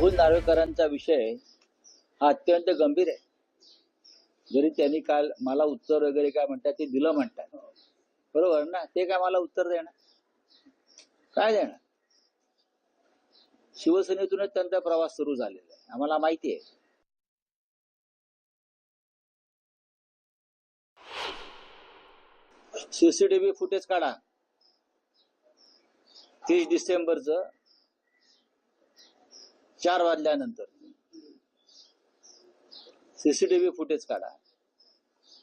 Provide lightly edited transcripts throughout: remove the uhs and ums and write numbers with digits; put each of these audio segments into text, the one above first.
राहुल नार्वेकरांचा विषय हा अत्यंत गंभीर आहे. जरी त्यांनी काल मला उत्तर वगैरे काय म्हणतात ते दिलं म्हणतात, बरोबर ना? ते काय मला उत्तर देणार, काय देणार? शिवसेनेतूनच त्यांचा प्रवास सुरू झालेला आहे, आम्हाला माहिती आहे. सीसीटीव्ही फुटेज काढा 30 डिसेंबरचं 4 वाजल्यानंतर सीसीटीव्ही फुटेज काढा.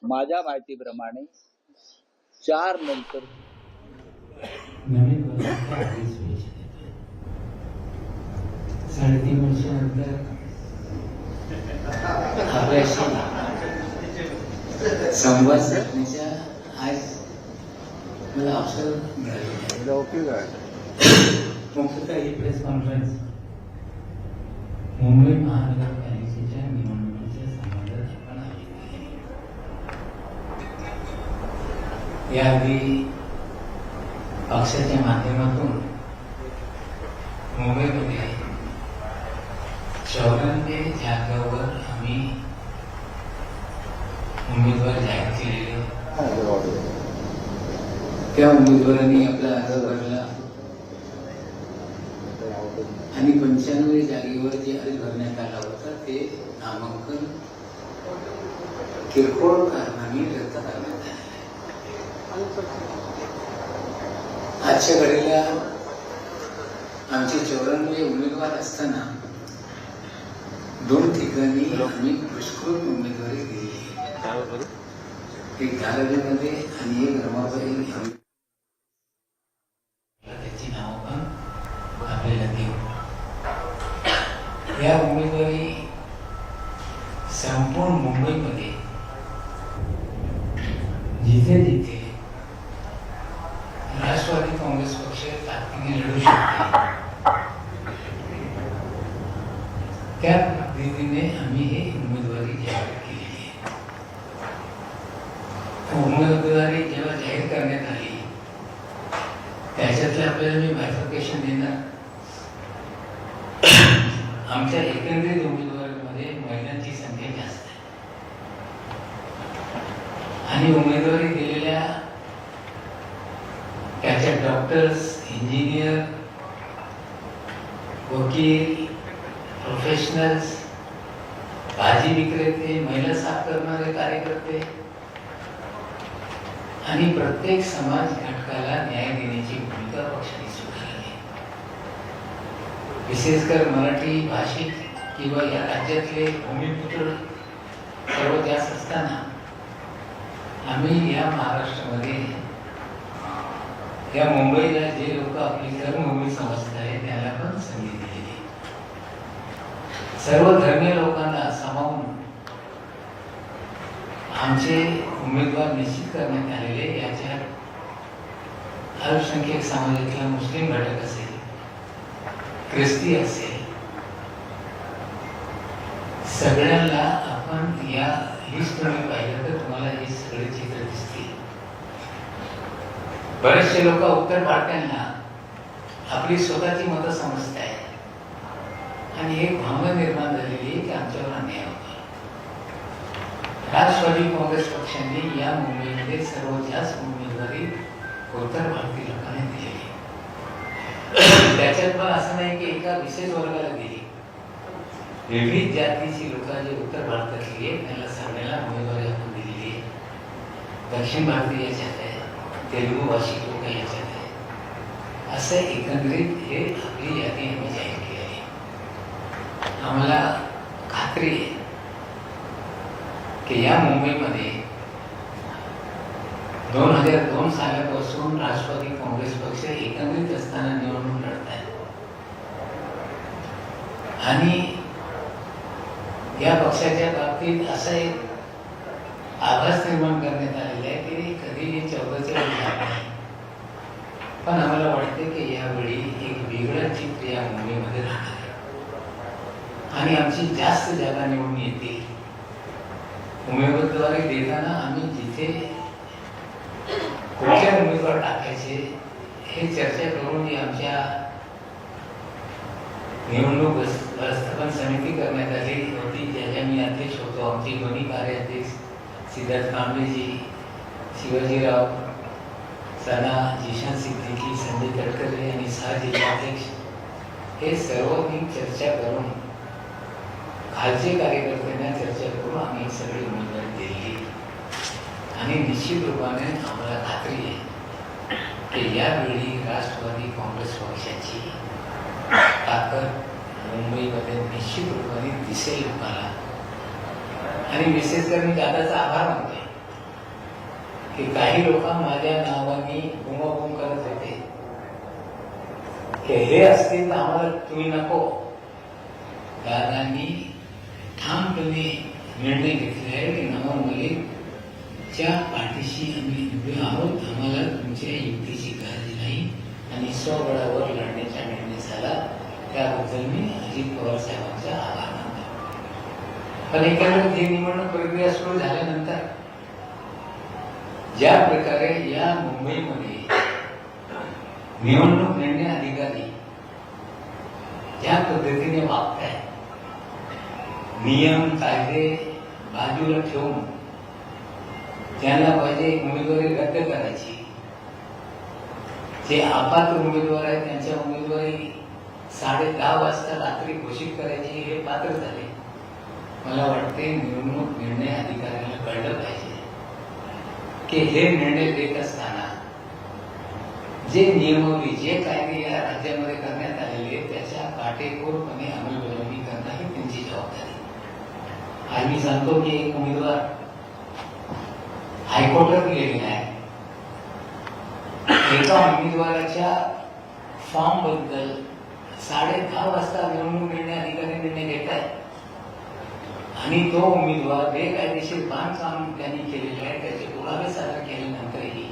माझ्या माहितीप्रमाणे 4 नंतर नवीन साडेतीन वर्षानंतर आपल्याशी संवाद साधण्याच्या आज मला अवसर मिळालेला आहे. मुख्यतः ही प्रेस कॉन्फरन्स मुंबई महानगरपालिकेच्या निवडणुकीच्या संबंधात आपण आयोजित केली. याआधी पक्षाच्या माध्यमातून मुंबईमध्ये 94 जागांवर आम्ही उमेदवार जाहीर केलेले. त्या उमेदवारांनी आपला अर्ज भरला आणि 95 जागेवर जे अर्ज भरण्यात आला होता ते नामांकन किरकोळ कारणाने रद्द करण्यात आले. आजच्या घडीला आमचे 94 उमेदवार असताना 2 ठिकाणी आम्ही पुष्कळ उमेदवारी दिली. एक धारावीमध्ये आणि एक रमाबाई. त्याची नाव पण आपल्याला देऊ. या उमेदवारी संपूर्ण मुंबईमध्ये जिथे जिथे राष्ट्रवादी काँग्रेस पक्ष ताकदीने लढू शकते त्या पद्धतीने आम्ही हे उमेदवारी जाहीर केलेली आहे. उमेदवारी जेव्हा जाहीर करण्यात आली त्याच्यातलं आपल्याला मी बायफर्केशन देणार. आमच्या एकंदरीत उमेदवारीमध्ये महिलांची संख्या जास्त आहे आणि उमेदवारी दिलेल्या त्याच्या डॉक्टर्स, इंजिनियर, वकील, प्रोफेशनल्स, भाजी विक्रेते, महिला साफ करणारे कार्यकर्ते आणि प्रत्येक समाज घटकाला न्याय देण्याची भूमिका पक्षाने स्वीकारली. विशेषकर मराठी भाषिक किंवा या राज्यातले भूमिपुत्र सर्व जास्त असताना आम्ही या महाराष्ट्रामध्ये या मुंबईला जे लोक आपली कर्मभूमी समजत आहे त्याला पण संधी दिलेली. सर्व धर्मीय लोकांना सामावून आमचे उमेदवार निश्चित करण्यात आलेले. याच्यात अल्पसंख्याक समाजातला मुस्लिम घटक असेल, ख्रिस्ती असेल, सगळ्यांना आपण या लिस्ट मध्ये पाहिलं तर तुम्हाला हे सगळे चित्र दिसतील. बरेचसे लोक उत्तर भारतीयांना आपली स्वतःची मतं समजत आहेत आणि एक भावना निर्माण झालेली आहे की आमच्यावर अन्याय होतो. राष्ट्रवादी काँग्रेस पक्षाने या मुंबईमध्ये सर्वात जास्त उमेदवारी उत्तर भारतीय लोकांना दिलेली. त्याच्यात पण असं नाही की एका विशेष वर्गाला दिली. विविध जातीची लोक जे उत्तर भारतातली आहेत त्यांना सगळ्यांना उमेदवारी आपण दिलेली आहे. दक्षिण भारतीय याच्यात आहे, तेलुगू भाषिक लोक याच्यात आहे. असं एकंदरीत हे आपली यादी आम्ही जाहीर केली आहे. आम्हाला खात्री आहे की या मुंबईमध्ये 2002 सालापासून राष्ट्रवादी काँग्रेस पक्ष एकत्रित असताना निवडणूक लढत आहे आणि या पक्षाच्या बाबतीत असा एक आभास निर्माण करण्यात आलेला आहे की कधी 14चे नाही. पण आम्हाला वाटते की यावेळी एक वेगळं चित्र या मुंबईमध्ये राहणार आहे आणि आमची जास्त जागा निवडून येतील. उमेदवारी देताना आम्ही जिथे कुठल्या उमेदवार टाकायचे हे चर्चा करून आमच्या निवडणूक व्यवस्थापन समिती करण्यात आली होती, ज्याच्या मी अध्यक्ष होतो. आमचे दोन्ही कार्याध्यक्ष सिद्धार्थ कांबळेजी, शिवाजीराव, सना, जिशान सिद्दीकी, संजय तटकरे आणि सहजिल्हाध्यक्ष हे सर्व मी चर्चा करून खालचे कार्यकर्त्यांना चर्चा करून आम्ही सगळी उमेदवारी दिली. आणि निश्चित रूपाने आम्हाला खात्री आहे की यावेळी राष्ट्रवादी काँग्रेस पक्षाची ताकद मुंबईमध्ये निश्चित रूपाने दिसेल मला. आणि विशेष करून मी दादाचा आभार मानतोय की काही लोक माझ्या नावाने बुमाबुम करत होते की हे असतील तर आम्हाला तुम्ही नको. दादांनी ठामपणे निर्णय घेतला आहे की नवाब मलिकच्या पाठीशी आम्ही उभे आहोत. आम्हाला तुमच्या युक्तीची गरज नाही आणि स्वबळावर लढण्याचा निर्णय झाला. त्याबद्दल मी अजित पवार साहेबांचा आभार मानतो. पण एकंदरीत ही निवडणूक प्रक्रिया सुरू झाल्यानंतर ज्या प्रकारे या मुंबईमध्ये निवडणूक निर्णय अधिकारी ज्या पद्धतीने वागताय, नियम कायदे बाजूला ठेवून त्यांना पाहिजे उमेदवारी रद्द करायची, जे अपात्र उमेदवार आहेत त्यांच्या उमेदवारी 10:30 वाजता रात्री घोषित करायची, हे पात्र झाले. मला वाटते निवडणूक निर्णय अधिकाऱ्याला कळलं पाहिजे की हे निर्णय देत असताना जे नियमावली, जे कायदे या राज्यामध्ये करण्यात आलेले त्याच्या काटेकोरपणे अंमलबजावणी करणं ही त्यांची जबाबदारी. आज मी सांगतो की एक उमेदवार हायकोर्टात गेलेला आहे. एका उमेदवाराच्या फॉर्म बद्दल 10:30 वाजता निवडणूक निर्णय अधिकारी निर्णय घेत आहे आणि तो उमेदवार बेकायदेशीर बांधकाम त्यांनी केलेले आहे, त्याचे पुरावे सादर केल्यानंतरही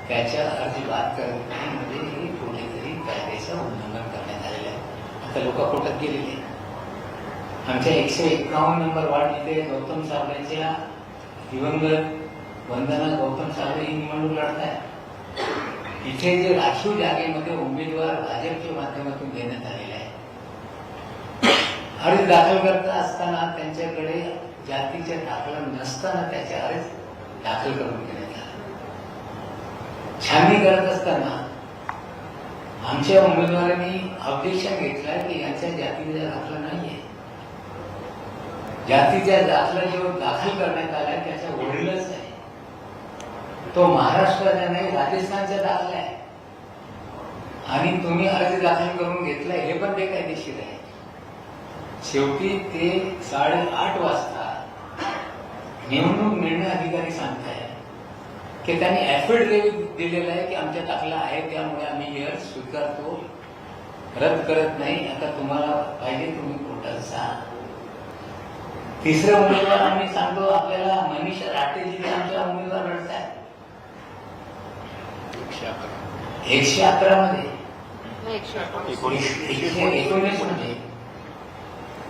त्याच्या अर्ज बाद करत नाही. म्हणजे हे कुठेतरी कायद्याचं उल्लंघन करण्यात आलेलं आहे. आता लोक कोर्टात गेलेले. आमच्या 151 नंबर वार्ड इथे गौतम साबळेच्या दिवंगत वंदना गौतम साबळे ही निवडणूक लढत आहे. इथे जे राखीव जागेमध्ये उमेदवार भाजपच्या माध्यमातून देण्यात आलेले आहे. अर्ज दाखल करत असताना त्यांच्याकडे जातीचा दाखला नसताना त्याचे अर्ज दाखल करून देण्यात आला. छाननी करत असताना आमच्या उमेदवारांनी ऑब्जेक्शन घेतलं की यांच्या जातीचा दाखला नाहीये. जातीचा दाखला जो दाखल करण्यात आला त्याचा वडीलच आहे, तो महाराष्ट्राचा नाही राजस्थानचा दाखला आहे आणि तुम्ही अर्ज दाखल करून घेतलाय हे पण बेकायदेशीर आहे. शेवटी ते 8:30 वाजता निवडणूक निर्णय अधिकारी सांगताय की त्यांनी ऍफिडेव्हिट दिलेला आहे की आमच्या दाखला आहे, त्यामुळे आम्ही हे अर्ज स्वीकारतो, रद्द करत नाही. आता तुम्हाला पाहिजे तुम्ही कोर्टात जा. तिसरा उमेदवार आम्ही सांगतो आपल्याला मनीष राटेजी आमचा उमेदवार लढत आहे 111 मध्ये 119 मध्ये.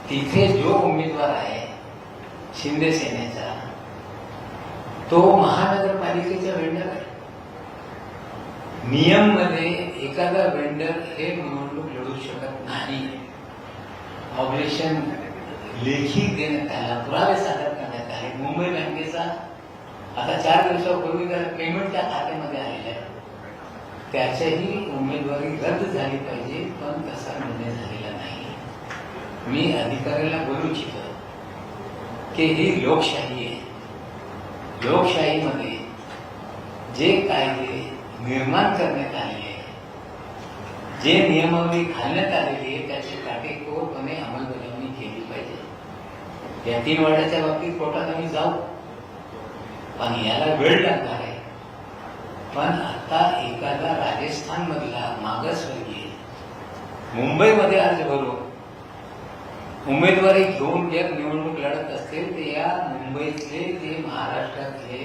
तिथे जो उमेदवार आहे शिंदे सेनेचा तो महानगरपालिकेचा वेंडर आहे. नियम मध्ये एखादा वेंडर हे निवडणूक लढू शकत नाही. ऑब्जेक्शन लेखी देण्यात आला, पुरावे सादर करण्यात आले. मुंबई बँकेचा आता 4 दिवसापूर्वी पेमेंट त्या खात्यामध्ये आलेलं आहे, त्याच्याही उमेदवारी रद्द झाली पाहिजे, पण तसा निर्णय झालेला नाही. मी अधिकाऱ्याला बोलू इच्छितो की ही लोकशाही आहे. लोकशाहीमध्ये जे कायदे निर्माण करण्यात आलेले आहे, जे नियमावली घालण्यात आलेली आहे त्याची काटेकोरपणे अंमलबजावणी केली पाहिजे. या 3 वाड्याच्या बाबतीत कोर्टात आम्ही जाऊ, पण याला वेळ लागणार आहे. पण आता एखादा राजस्थान मधला मागासवर्गीय मुंबईमध्ये अर्ज भरून उमेदवारी घेऊन जर निवडणूक लढत असतील तर या मुंबईतले जे महाराष्ट्रातले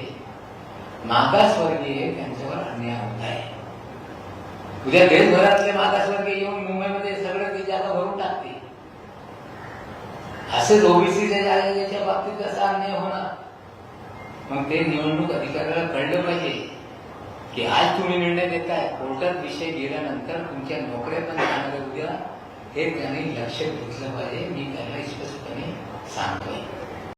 मागासवर्गीय त्यांच्यावर अन्याय होत आहे. उद्या देशभरातले मागासवर्गीय येऊन मुंबईमध्ये सगळं ती जागा भरून टाकते. असेच ओबीसीच्या जागेच्या बाबतीत कसा अन्याय होणार? मग ते निवडणूक अधिकाऱ्याला कळलं पाहिजे की आज तुम्ही निर्णय देताय, कोर्टात विषय गेल्यानंतर तुमच्या नोकऱ्या पण जाणार उद्या हे त्यांनी लक्षात घेतलं पाहिजे. मी त्यांना स्पष्टपणे सांगतोय.